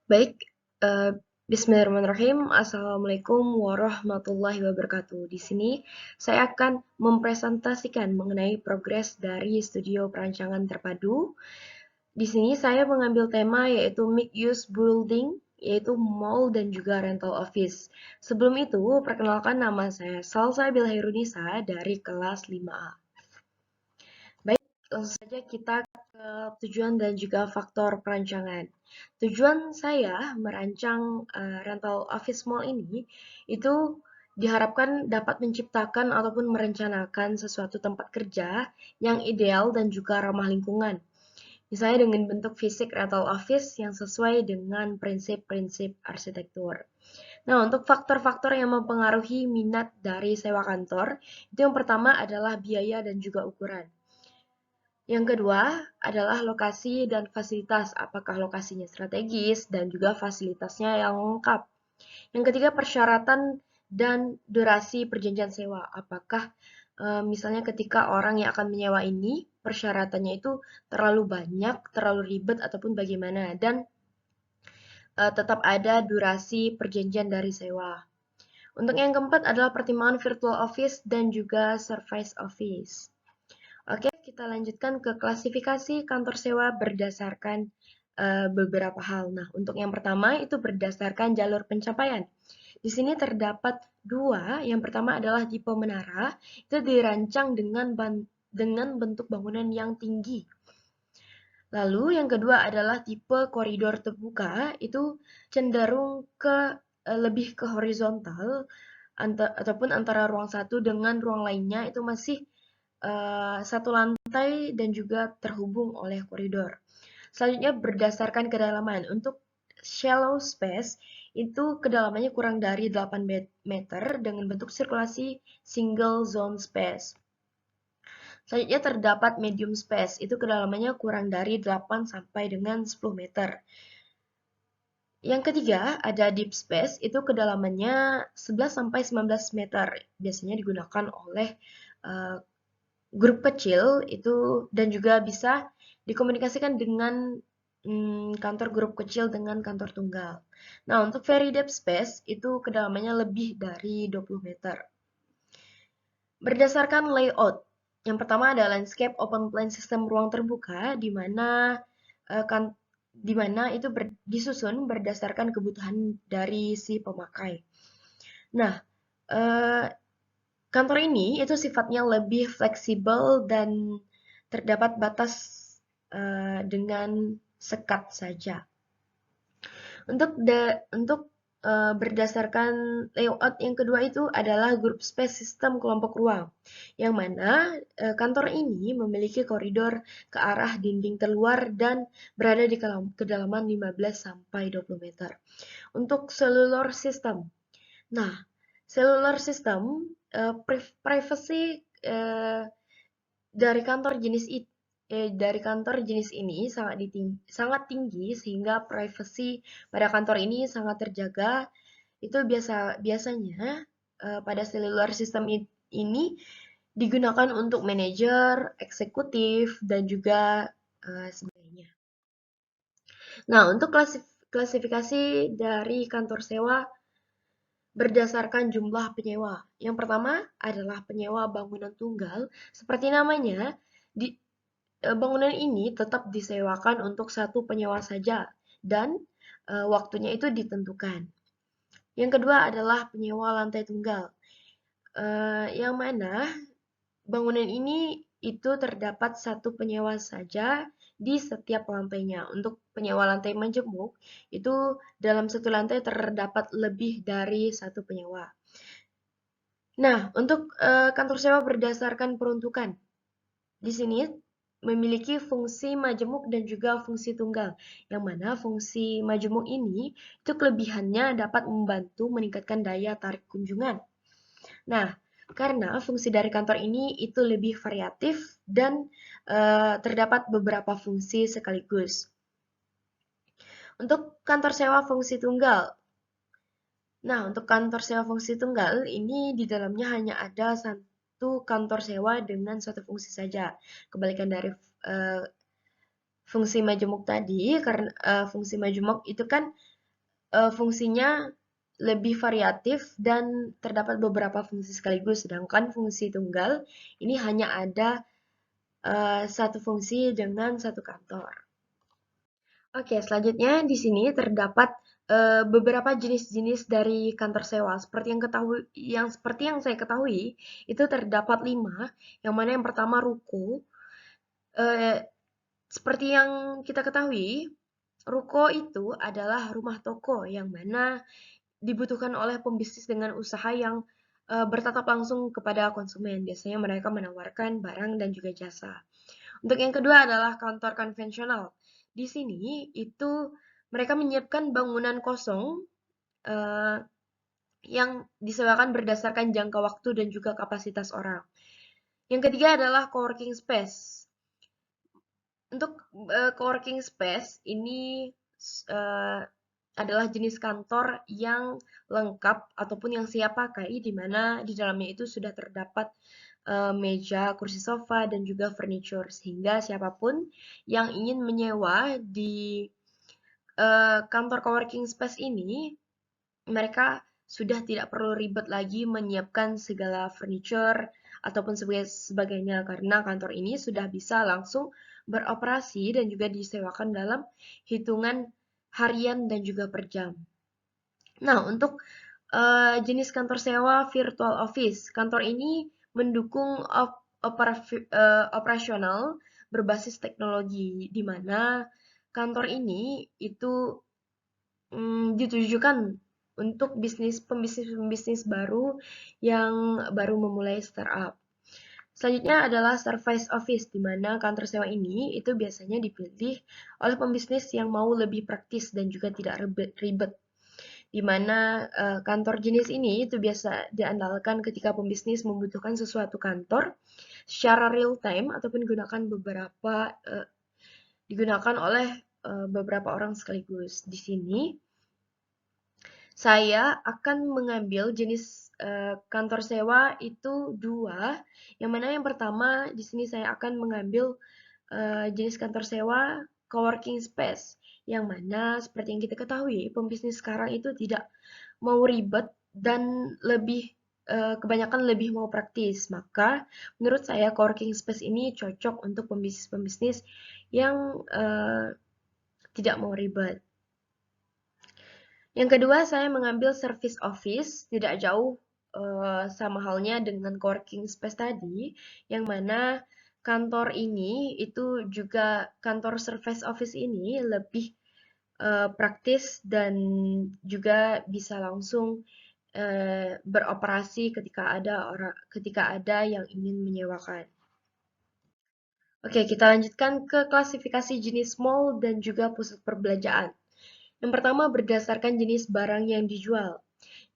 Baik, eh, Bismillahirrahmanirrahim. Assalamualaikum warahmatullahi wabarakatuh. Di sini saya akan mempresentasikan mengenai progres dari studio perancangan terpadu. Di sini saya mengambil tema yaitu mixed use building, yaitu mall dan juga rental office. Sebelum itu, perkenalkan nama saya Salsa Bilhairunisa dari kelas 5A. Baik, langsung saja kita ke tujuan dan juga faktor perancangan. Tujuan saya merancang rental office mall ini itu diharapkan dapat menciptakan ataupun merencanakan sesuatu tempat kerja yang ideal dan juga ramah lingkungan. Misalnya dengan bentuk fisik rental office yang sesuai dengan prinsip-prinsip arsitektur. Nah, untuk faktor-faktor yang mempengaruhi minat dari sewa kantor, itu yang pertama adalah biaya dan juga ukuran. Yang kedua adalah lokasi dan fasilitas, apakah lokasinya strategis dan juga fasilitasnya yang lengkap. Yang ketiga, persyaratan dan durasi perjanjian sewa, apakah misalnya ketika orang yang akan menyewa ini, persyaratannya itu terlalu banyak, terlalu ribet, ataupun bagaimana, dan tetap ada durasi perjanjian dari sewa. Untuk yang keempat adalah pertimbangan virtual office dan juga service office. Oke, kita lanjutkan ke klasifikasi kantor sewa berdasarkan beberapa hal. Nah, untuk yang pertama itu berdasarkan jalur pencapaian. Di sini terdapat dua. Yang pertama adalah tipe menara, itu dirancang dengan bentuk bangunan yang tinggi. Lalu yang kedua adalah tipe koridor terbuka, itu cenderung ke lebih ke horizontal ataupun antara ruang satu dengan ruang lainnya itu masih satu lantai dan juga terhubung oleh koridor. Selanjutnya berdasarkan kedalaman. Untuk shallow space itu kedalamannya kurang dari 8 meter dengan bentuk sirkulasi single zone space. Selanjutnya terdapat medium space, itu kedalamannya kurang dari 8 sampai dengan 10 meter. Yang ketiga, ada deep space, itu kedalamannya 11 sampai 19 meter. Biasanya digunakan oleh grup kecil itu dan juga bisa dikomunikasikan dengan kantor grup kecil dengan kantor tunggal. Nah, untuk very deep space itu kedalamannya lebih dari 20 meter. Berdasarkan layout, yang pertama ada landscape open plan sistem ruang terbuka di mana itu disusun berdasarkan kebutuhan dari si pemakai. Nah, kantor ini itu sifatnya lebih fleksibel dan terdapat batas dengan sekat saja. Untuk berdasarkan layout yang kedua itu adalah group space system kelompok ruang, yang mana kantor ini memiliki koridor ke arah dinding terluar dan berada di kedalaman 15 sampai 20 meter. Untuk cellular system. Nah, cellular system privacy dari kantor jenis ini sangat tinggi sehingga privasi pada kantor ini sangat terjaga. Itu biasanya pada cellular system ini digunakan untuk manajer, eksekutif, dan juga sebagainya. Nah, untuk klasifikasi dari kantor sewa berdasarkan jumlah penyewa. Yang pertama adalah penyewa bangunan tunggal. Seperti namanya, bangunan ini tetap disewakan untuk satu penyewa saja dan waktunya itu ditentukan. Yang kedua adalah penyewa lantai tunggal, yang mana bangunan ini itu terdapat satu penyewa saja di setiap lantainya. Untuk penyewa lantai majemuk, itu dalam satu lantai terdapat lebih dari satu penyewa. Nah, untuk kantor sewa berdasarkan peruntukan, di sini memiliki fungsi majemuk dan juga fungsi tunggal, yang mana fungsi majemuk ini itu kelebihannya dapat membantu meningkatkan daya tarik kunjungan. Nah, karena fungsi dari kantor ini itu lebih variatif dan terdapat beberapa fungsi sekaligus. Untuk kantor sewa fungsi tunggal. Nah, untuk kantor sewa fungsi tunggal ini di dalamnya hanya ada satu kantor sewa dengan satu fungsi saja. Kebalikan dari fungsi majemuk tadi, karena fungsi majemuk itu kan fungsinya lebih variatif dan terdapat beberapa fungsi sekaligus, sedangkan fungsi tunggal ini hanya ada satu fungsi dengan satu kantor. Oke, selanjutnya di sini terdapat beberapa jenis-jenis dari kantor sewa. Seperti yang saya ketahui, itu terdapat 5, yang mana yang pertama ruko. Eh, Seperti yang kita ketahui, ruko itu adalah rumah toko yang mana dibutuhkan oleh pembisnis dengan usaha yang bertatap langsung kepada konsumen. Biasanya mereka menawarkan barang dan juga jasa. Untuk yang kedua adalah kantor konvensional. Di sini itu mereka menyiapkan bangunan kosong eh, yang disewakan berdasarkan jangka waktu dan juga kapasitas orang. Yang ketiga adalah coworking space. Untuk coworking space ini uh, adalah jenis kantor yang lengkap ataupun yang siap pakai, di mana di dalamnya itu sudah terdapat meja, kursi sofa, dan juga furniture, sehingga siapapun yang ingin menyewa di kantor coworking space ini, mereka sudah tidak perlu ribet lagi menyiapkan segala furniture ataupun sebagainya, karena kantor ini sudah bisa langsung beroperasi dan juga disewakan dalam hitungan harian dan juga per jam. Nah, untuk jenis kantor sewa virtual office, kantor ini mendukung operasional berbasis teknologi, di mana kantor ini itu ditujukan untuk pembisnis baru yang baru memulai startup. Selanjutnya adalah service office, di mana kantor sewa ini itu biasanya dipilih oleh pembisnis yang mau lebih praktis dan juga tidak ribet, di mana kantor jenis ini itu biasa diandalkan ketika pembisnis membutuhkan sesuatu kantor secara real time ataupun digunakan oleh beberapa orang sekaligus. Di sini saya akan mengambil jenis kantor sewa itu 2, yang mana yang pertama di sini saya akan mengambil jenis kantor sewa coworking space, yang mana seperti yang kita ketahui, pembisnis sekarang itu tidak mau ribet dan kebanyakan lebih mau praktis. Maka menurut saya coworking space ini cocok untuk pembisnis-pembisnis yang tidak mau ribet. Yang kedua, saya mengambil service office, tidak jauh sama halnya dengan coworking space tadi, yang mana kantor ini itu juga kantor service office ini lebih praktis dan juga bisa langsung beroperasi ketika ada yang ingin menyewakan. Oke, kita lanjutkan ke klasifikasi jenis mall dan juga pusat perbelanjaan. Yang pertama berdasarkan jenis barang yang dijual,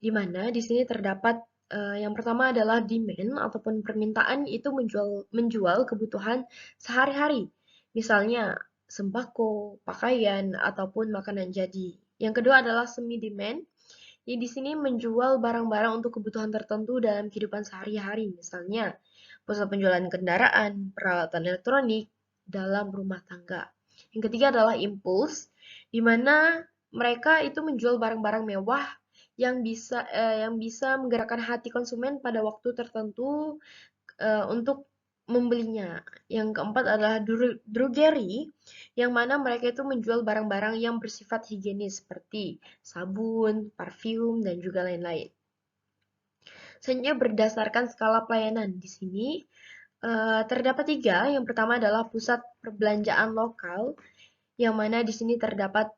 di mana di sini terdapat yang pertama adalah demand ataupun permintaan itu menjual kebutuhan sehari-hari, misalnya sembako, pakaian, ataupun makanan jadi. Yang kedua adalah semi demand, yang di sini menjual barang-barang untuk kebutuhan tertentu dalam kehidupan sehari-hari, misalnya pusat penjualan kendaraan, peralatan elektronik, dalam rumah tangga. Yang ketiga adalah impuls, di mana mereka itu menjual barang-barang mewah yang bisa menggerakkan hati konsumen pada waktu tertentu untuk membelinya. Yang keempat adalah drugeri, yang mana mereka itu menjual barang-barang yang bersifat higienis seperti sabun, parfum, dan juga lain-lain. Selanjutnya berdasarkan skala pelayanan. Di sini terdapat 3. Yang pertama adalah pusat perbelanjaan lokal, yang mana di sini terdapat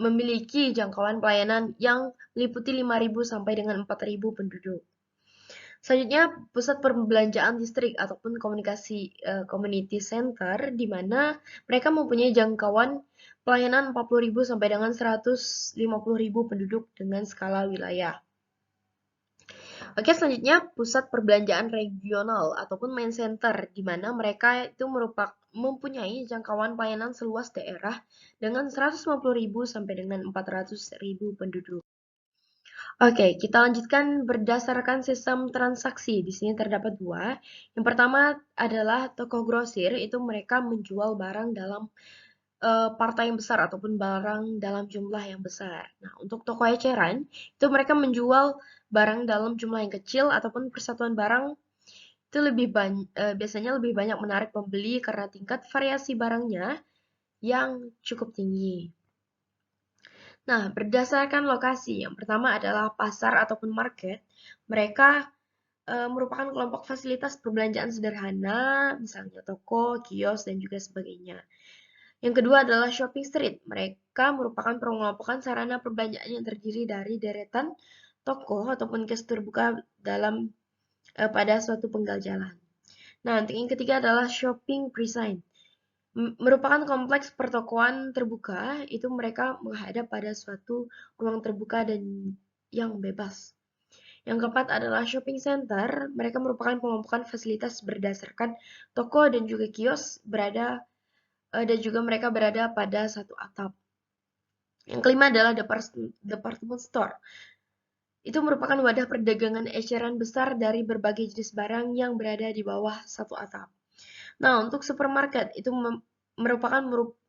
memiliki jangkauan pelayanan yang meliputi 5.000 sampai dengan 4.000 penduduk. Selanjutnya, pusat perbelanjaan distrik ataupun community center, di mana mereka mempunyai jangkauan pelayanan 40.000 sampai dengan 150.000 penduduk dengan skala wilayah. Oke, selanjutnya pusat perbelanjaan regional ataupun main center, di mana mereka itu mempunyai jangkauan pelayanan seluas daerah dengan 150.000 sampai dengan 400.000 penduduk. Oke, kita lanjutkan berdasarkan sistem transaksi. Di sini terdapat 2. Yang pertama adalah toko grosir, itu mereka menjual barang dalam partai yang besar ataupun barang dalam jumlah yang besar. Nah, untuk toko eceran, itu mereka menjual barang dalam jumlah yang kecil ataupun persatuan barang itu biasanya lebih banyak menarik pembeli karena tingkat variasi barangnya yang cukup tinggi. Nah, berdasarkan lokasi, yang pertama adalah pasar ataupun market, mereka merupakan kelompok fasilitas perbelanjaan sederhana, misalnya toko, kios, dan juga sebagainya. Yang kedua adalah shopping street. Mereka merupakan pengelompokan sarana perbelanjaan yang terdiri dari deretan toko ataupun kios terbuka pada suatu penggal jalan. Nah, untuk yang ketiga adalah shopping presign. Merupakan kompleks pertokoan terbuka, itu mereka menghadap pada suatu ruang terbuka dan yang bebas. Yang keempat adalah shopping center. Mereka merupakan pengelompokan fasilitas berdasarkan toko dan juga kios dan juga mereka berada pada satu atap. Yang kelima adalah department store. Itu merupakan wadah perdagangan eceran besar dari berbagai jenis barang yang berada di bawah satu atap. Nah, untuk supermarket itu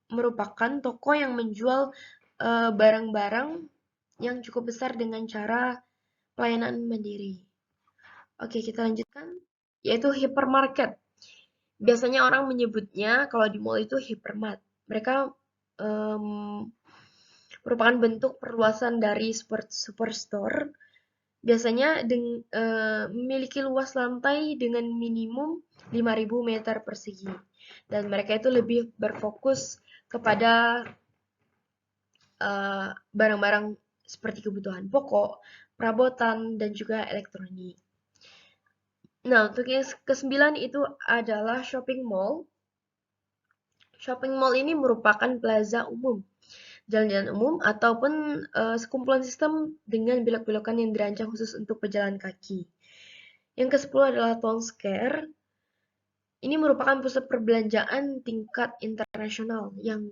merupakan toko yang menjual barang-barang yang cukup besar dengan cara pelayanan mandiri. Oke, kita lanjutkan, yaitu hypermarket. Biasanya orang menyebutnya kalau di mall itu hypermart. Mereka merupakan bentuk perluasan dari superstore. Biasanya memiliki luas lantai dengan minimum 5.000 meter persegi. Dan mereka itu lebih berfokus kepada barang-barang seperti kebutuhan pokok, perabotan, dan juga elektronik. Nah, untuk yang kesembilan itu adalah shopping mall. Shopping mall ini merupakan plaza umum, jalan-jalan umum, ataupun sekumpulan sistem dengan belok-belokan yang dirancang khusus untuk pejalan kaki. Yang ke-10 adalah town square. Ini merupakan pusat perbelanjaan tingkat internasional yang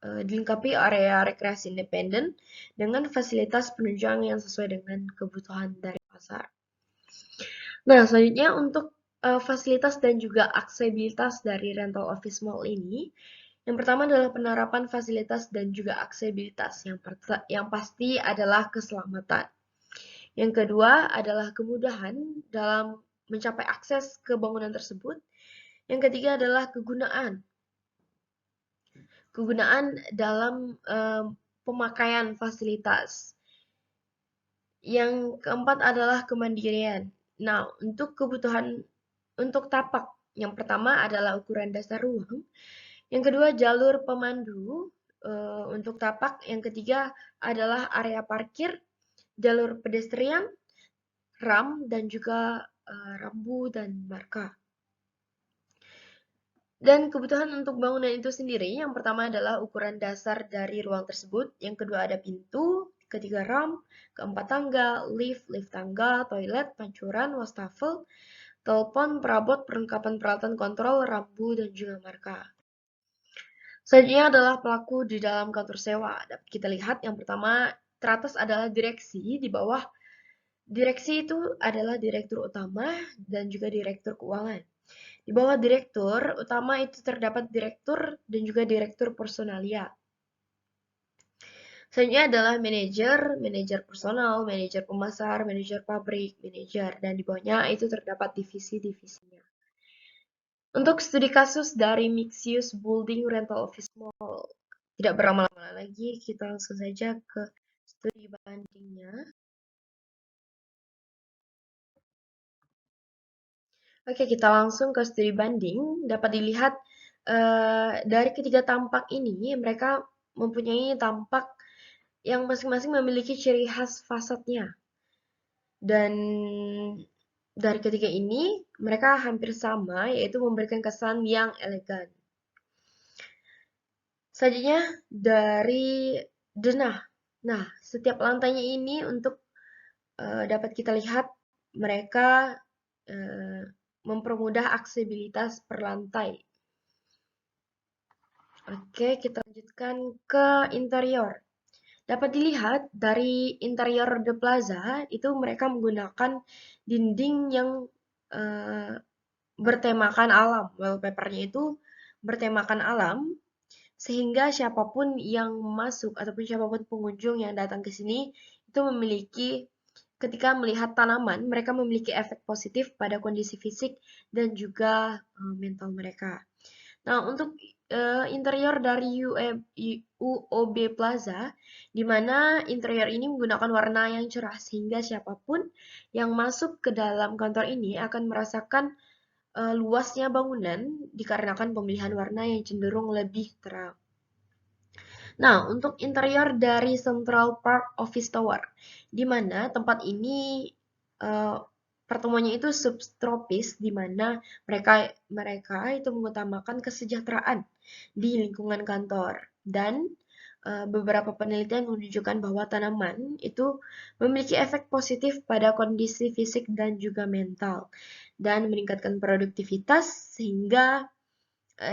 dilengkapi area rekreasi independen dengan fasilitas penunjang yang sesuai dengan kebutuhan dari pasar. Nah, selanjutnya untuk fasilitas dan juga aksesibilitas dari rental office mall ini, yang pertama adalah penerapan fasilitas dan juga aksesibilitas. Yang pasti adalah keselamatan. Yang kedua adalah kemudahan dalam mencapai akses ke bangunan tersebut. Yang ketiga adalah kegunaan dalam pemakaian fasilitas. Yang keempat adalah kemandirian. Nah, untuk kebutuhan untuk tapak, yang pertama adalah ukuran dasar ruang. Yang kedua jalur pemandu untuk tapak. Yang ketiga adalah area parkir, jalur pedestrian, ram, dan juga rambu dan marka. Dan kebutuhan untuk bangunan itu sendiri, yang pertama adalah ukuran dasar dari ruang tersebut, yang kedua ada pintu, ketiga ram, keempat tangga, lift tangga, toilet, pancuran, wastafel, telepon, perabot, perlengkapan peralatan kontrol, rambu, dan juga marka. Selanjutnya adalah pelaku di dalam kantor sewa. Dapat kita lihat yang pertama teratas adalah direksi, di bawah direksi itu adalah direktur utama dan juga direktur keuangan. Di bawah direktur utama itu terdapat direktur dan juga direktur personalia. Selanjutnya adalah manajer personal, manajer pemasar, manajer pabrik, manajer, dan di bawahnya itu terdapat divisi-divisinya. Untuk studi kasus dari mixed use building rental office mall, tidak berlama-lama lagi, kita langsung saja ke studi bandingnya. Oke, kita langsung ke studi banding. Dapat dilihat dari ketiga tampak ini, mereka mempunyai tampak yang masing-masing memiliki ciri khas fasadnya. Dan dari ketiga ini, mereka hampir sama, yaitu memberikan kesan yang elegan. Selanjutnya dari denah. Nah, setiap lantainya ini untuk dapat kita lihat mereka mempermudah aksesibilitas per lantai. Oke, kita lanjutkan ke interior. Dapat dilihat dari interior The Plaza, itu mereka menggunakan dinding yang bertemakan alam. Wallpapernya itu bertemakan alam. Sehingga siapapun yang masuk ataupun siapapun pengunjung yang datang ke sini itu ketika melihat tanaman, mereka memiliki efek positif pada kondisi fisik dan juga mental mereka. Nah, untuk interior dari UOB Plaza, di mana interior ini menggunakan warna yang cerah sehingga siapapun yang masuk ke dalam kantor ini akan merasakan luasnya bangunan dikarenakan pemilihan warna yang cenderung lebih terang. Nah, untuk interior dari Central Park Office Tower, di mana tempat ini uh, pertemuannya itu subtropis, di mana mereka mereka itu mengutamakan kesejahteraan di lingkungan kantor dan beberapa penelitian menunjukkan bahwa tanaman itu memiliki efek positif pada kondisi fisik dan juga mental dan meningkatkan produktivitas sehingga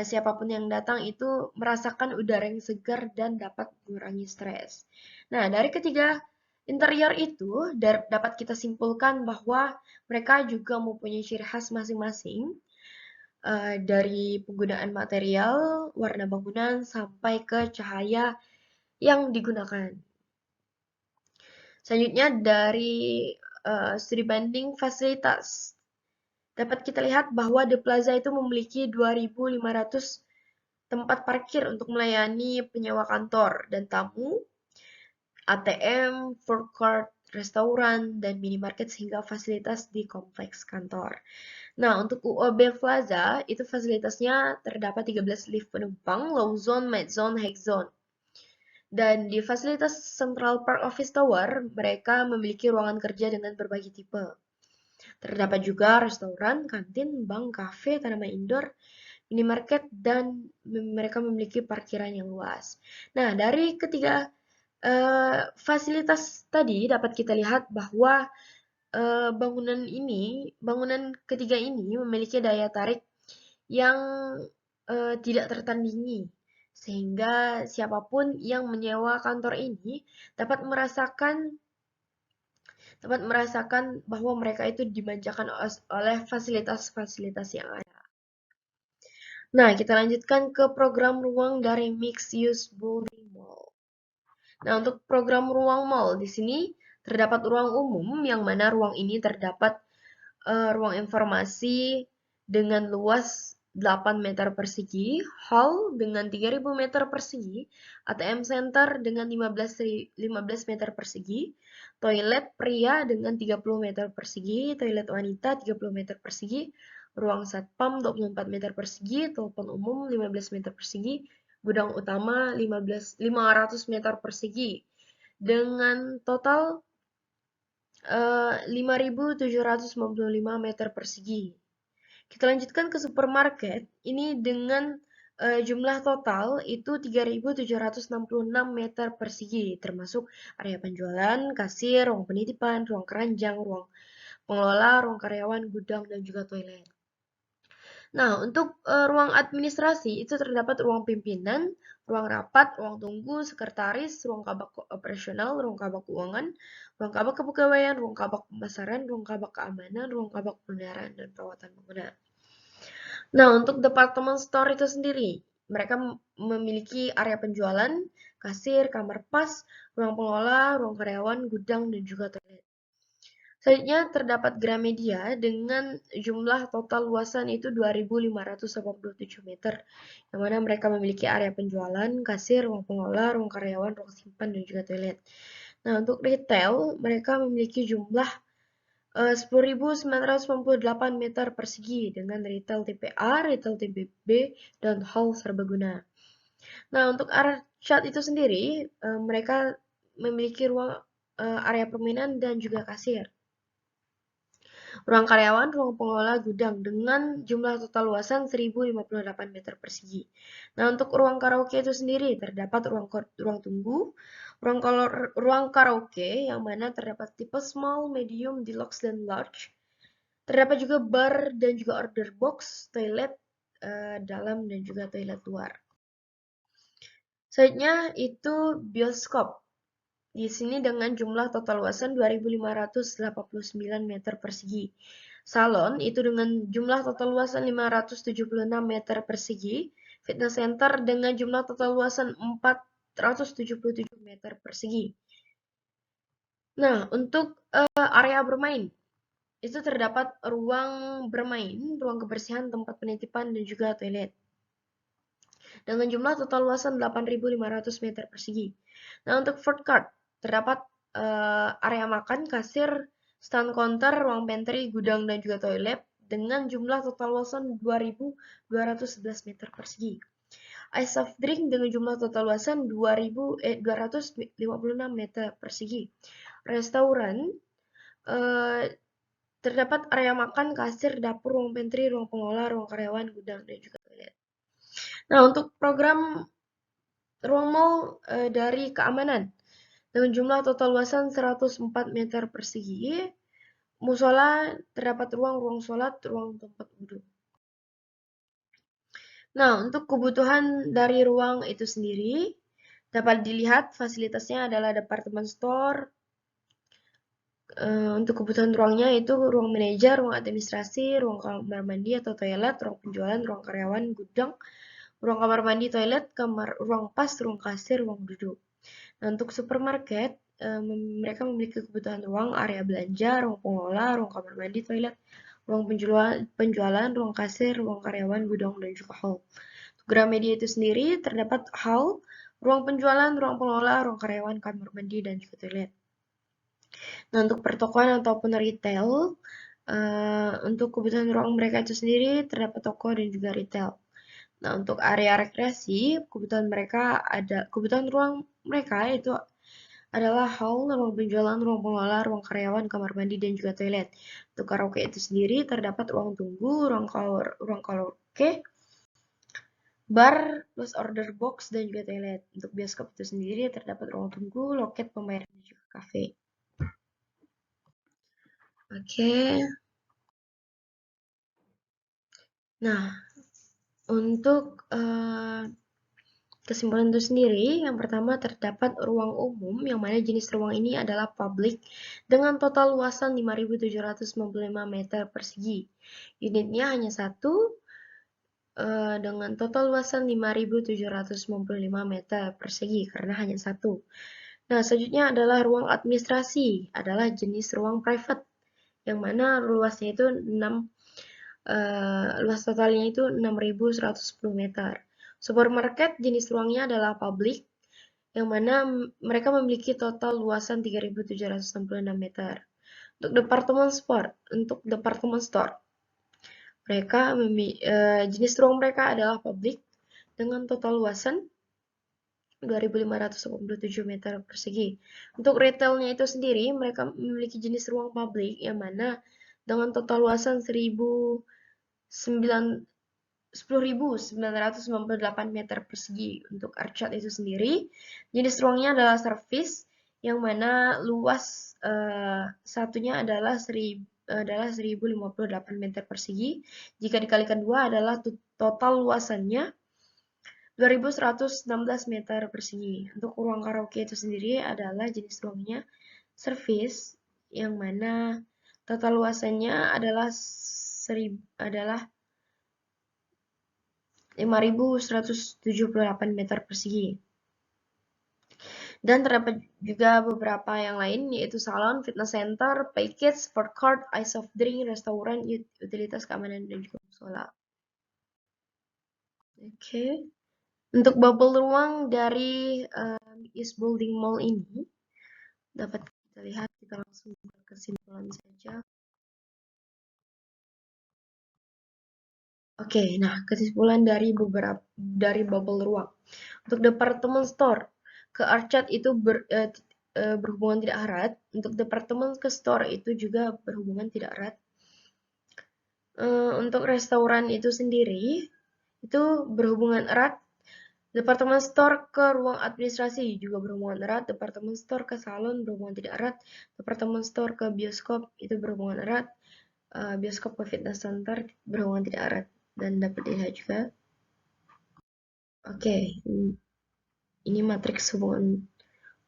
siapapun yang datang itu merasakan udara yang segar dan dapat mengurangi stres. Nah, dari ketiga interior itu dapat kita simpulkan bahwa mereka juga mempunyai ciri khas masing-masing dari penggunaan material, warna bangunan, sampai ke cahaya yang digunakan. Selanjutnya dari studi banding fasilitas. Dapat kita lihat bahwa The Plaza itu memiliki 2.500 tempat parkir untuk melayani penyewa kantor dan tamu, ATM, food court, restoran, dan minimarket sehingga fasilitas di kompleks kantor. Nah, untuk UOB Plaza, itu fasilitasnya terdapat 13 lift penumpang, low zone, mid zone, high zone. Dan di fasilitas Central Park Office Tower, mereka memiliki ruangan kerja dengan berbagai tipe. Terdapat juga restoran, kantin, bank, kafe, tanaman indoor, minimarket, dan mereka memiliki parkiran yang luas. Nah, dari ketiga fasilitas tadi dapat kita lihat bahwa bangunan ketiga ini memiliki daya tarik yang tidak tertandingi, sehingga siapapun yang menyewa kantor ini dapat merasakan bahwa mereka itu dimanjakan oleh fasilitas-fasilitas yang ada. Nah, kita lanjutkan ke program ruang dari Mixed Use Building Mall. Nah, untuk program ruang mall di sini terdapat ruang umum yang mana ruang ini terdapat ruang informasi dengan luas 8 meter persegi, hall dengan 3.000 meter persegi, ATM center dengan 15 meter persegi, toilet pria dengan 30 meter persegi, toilet wanita 30 meter persegi, ruang satpam 24 meter persegi, telepon umum 15 meter persegi, gudang utama 500 meter persegi dengan total 5.795 meter persegi. Kita lanjutkan ke supermarket. Ini dengan jumlah total itu 3.766 meter persegi, termasuk area penjualan, kasir, ruang penitipan, ruang keranjang, ruang pengelola, ruang karyawan, gudang, dan juga toilet. Nah, untuk ruang administrasi itu terdapat ruang pimpinan, ruang rapat, ruang tunggu, sekretaris, ruang kabak operasional, ruang kabak keuangan, ruang kabak kepegawaian, ruang kabak pemasaran, ruang kabak keamanan, ruang kabak pemeliharaan dan perawatan bangunan. Nah, untuk departemen store itu sendiri, mereka memiliki area penjualan, kasir, kamar pas, ruang pengelola, ruang karyawan, gudang, dan juga toilet. Selanjutnya terdapat Gramedia dengan jumlah total luasan itu 2.587 meter, yang mana mereka memiliki area penjualan, kasir, ruang pengelola, ruang karyawan, ruang simpan, dan juga toilet. Nah, untuk retail, mereka memiliki jumlah 10.998 meter persegi dengan retail TPA, retail TBB, dan hall serbaguna. Nah, untuk Arcade itu sendiri, mereka memiliki ruang area permainan dan juga kasir. Ruang karyawan, ruang pengelola gudang dengan jumlah total luasan 1.058 meter persegi. Nah, untuk ruang karaoke itu sendiri terdapat ruang tunggu, ruang karaoke yang mana terdapat tipe small, medium, deluxe, dan large. Terdapat juga bar dan juga order box, toilet dalam dan juga toilet luar. Selanjutnya itu bioskop. Di sini dengan jumlah total luasan 2.589 meter persegi. Salon itu dengan jumlah total luasan 576 meter persegi. fitness center dengan jumlah total luasan 477 meter persegi. Nah, untuk area bermain, itu terdapat ruang bermain, ruang kebersihan, tempat penitipan, dan juga toilet. Dengan jumlah total luasan 8.500 meter persegi. Nah, untuk food court, terdapat area makan, kasir, stand counter, ruang pantry, gudang, dan juga toilet dengan jumlah total luasan 2.211 meter persegi. Ice soft drink dengan jumlah total luasan 2.256 meter persegi. Restoran terdapat area makan, kasir, dapur, ruang pantry, ruang pengolah, ruang karyawan, gudang, dan juga toilet. Nah, untuk program ruang mall dari keamanan dengan jumlah total luasan 104 meter persegi. Musola terdapat ruang sholat, ruang tempat wudhu. Nah, untuk kebutuhan dari ruang itu sendiri, dapat dilihat fasilitasnya adalah departemen store. Untuk kebutuhan ruangnya itu ruang manajer, ruang administrasi, ruang kamar mandi atau toilet, ruang penjualan, ruang karyawan, gudang, ruang kamar mandi, toilet, ruang pas, ruang kasir, ruang duduk. Nah, untuk supermarket, mereka memiliki kebutuhan ruang, area belanja, ruang pengolah, ruang kamar mandi, toilet, ruang penjualan, ruang kasir, ruang karyawan, gudang, dan juga hall. Untuk Gramedia itu sendiri terdapat hall, ruang penjualan, ruang pengolah, ruang karyawan, kamar mandi, dan juga toilet. Nah, untuk pertokoan ataupun retail, untuk kebutuhan ruang mereka itu sendiri terdapat toko dan juga retail. Nah, untuk area rekreasi, kebutuhan ruang mereka itu adalah hall, ruang penjualan, ruang pengelola, ruang karyawan, kamar mandi, dan juga toilet. Untuk karaoke itu sendiri terdapat ruang tunggu, ruang karaoke, bar, plus order box, dan juga toilet. Untuk bioskop itu sendiri terdapat ruang tunggu, loket pembayaran, dan juga kafe. Oke. Nah, untuk kesimpulan itu sendiri, yang pertama terdapat ruang umum, yang mana jenis ruang ini adalah public, dengan total luasan 5.795 meter persegi. Unitnya hanya satu, dengan total luasan 5.795 meter persegi, karena hanya satu. Nah, selanjutnya adalah ruang administrasi, adalah jenis ruang private, yang mana luasnya itu luas totalnya itu 6.110 meter. Supermarket jenis ruangnya adalah public, yang mana mereka memiliki total luasan 3.766 meter. Untuk departemen store, mereka jenis ruang mereka adalah public dengan total luasan 2.587 meter persegi. Untuk retailnya itu sendiri, mereka memiliki jenis ruang publik yang mana dengan total luasan 10.998 meter persegi. Untuk Arcade itu sendiri, jenis ruangnya adalah service, yang mana luas satunya adalah 1.058 meter persegi. Jika dikalikan 2 adalah total luasannya 2.116 meter persegi. Untuk ruang karaoke itu sendiri adalah jenis ruangnya service, yang mana total luasannya adalah 5.178 meter persegi. Dan terdapat juga beberapa yang lain, yaitu salon, fitness center, package, food court, ice soft drink, restoran, utilitas keamanan, dan juga musola. Oke. Untuk bubble ruang dari East Building Mall ini dapat kita lihat, kita langsung ke kesimpulan saja. Oke, nah kesimpulan dari bubble ruang. Untuk departemen store ke Arcade itu berhubungan tidak erat. Untuk departemen ke store itu juga berhubungan tidak erat. Untuk restoran itu sendiri itu berhubungan erat. Departemen store ke ruang administrasi juga berhubungan erat. Departemen store ke salon berhubungan tidak erat. Departemen store ke bioskop itu berhubungan erat. Bioskop ke fitness center berhubungan tidak erat. Dan dapat dilihat juga. Oke, ini matriks hubungan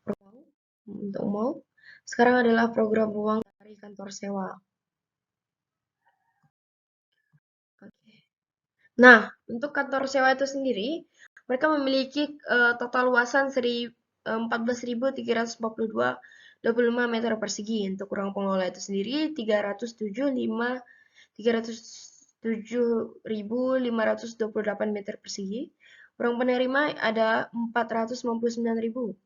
ruang untuk mall. Sekarang adalah program ruang dari kantor sewa. Oke. Nah, untuk kantor sewa itu sendiri, mereka memiliki total luasan 14.325 meter persegi. Untuk ruang pengelola itu sendiri 307.528 meter persegi. Ruang penerima ada 499.000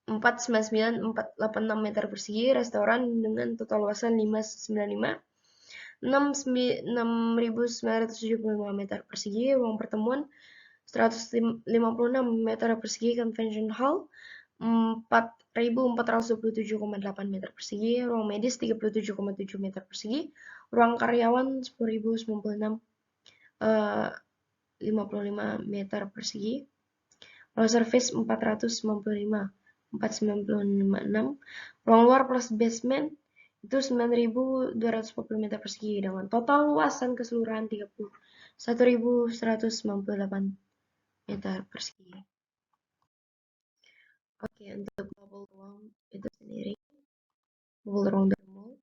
499.486 meter persegi. Restoran dengan total luasan 595 6.975 meter persegi. Ruang pertemuan 156 meter persegi. Convention Hall 4.427,8 meter persegi. Ruang medis 37,7 meter persegi. Ruang karyawan 10.096 55 meter persegi. Ruang service 495,496. Ruang luar plus basement itu 9.240 meter persegi dengan total luasan keseluruhan 31.198 meter persegi. Oke, untuk bubble ruang itu sendiri, bubble ruang dan mall.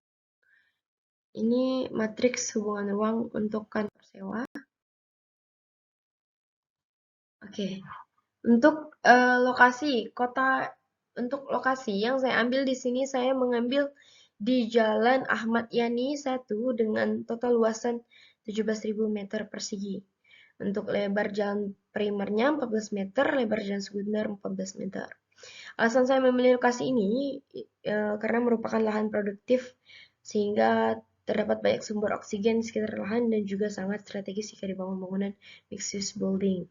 Ini matriks hubungan ruang untuk kantor sewa. Oke, untuk lokasi yang saya ambil di sini, saya mengambil di Jalan Ahmad Yani 1 dengan total luasan 17.000 meter persegi. Untuk lebar jalan primernya 14 meter, lebar jalan sekunder 14 meter. Alasan saya memilih lokasi ini karena merupakan lahan produktif sehingga terdapat banyak sumber oksigen di sekitar lahan dan juga sangat strategis jika dibangun bangunan mixed use building.